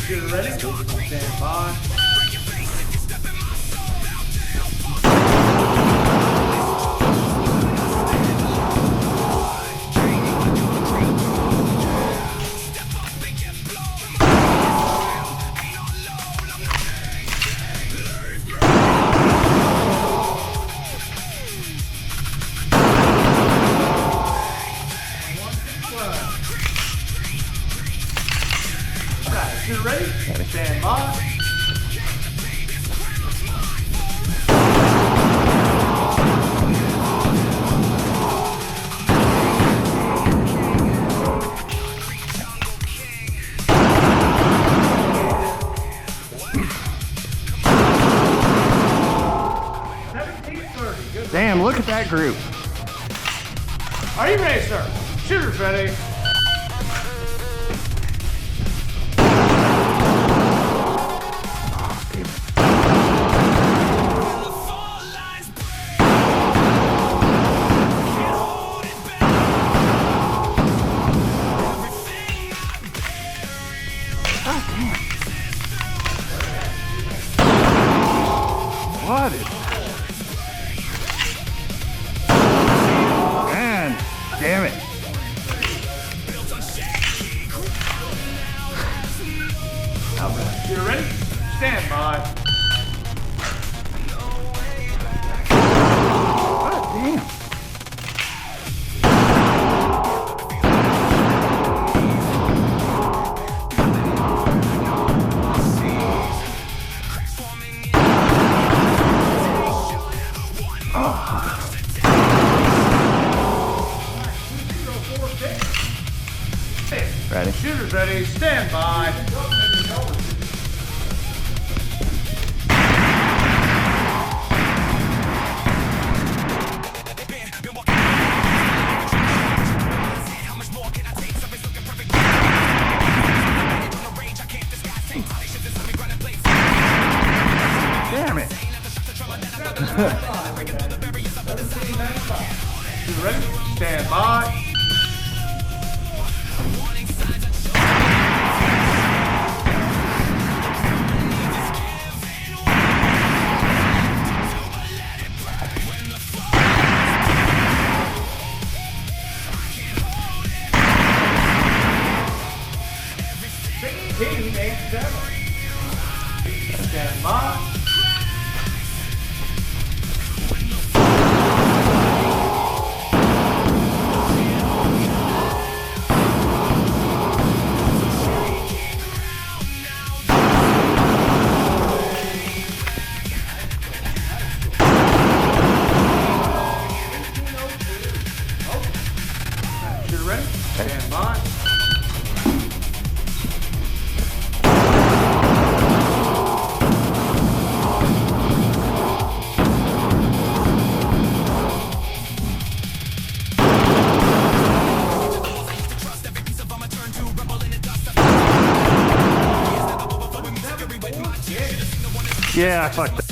Shooter ready? Stand by. Shooter ready? Stand by. Damn, look at that group. Are you ready, sir? Shooter's ready. What is... Man, damn it. Shooter ready? Stand by. God damn. Ready? Shooter's ready. Stand by. Damn it. Shooter ready? Stand by. Stand by. Shooter ready? Stand by. Yeah, I fucked up.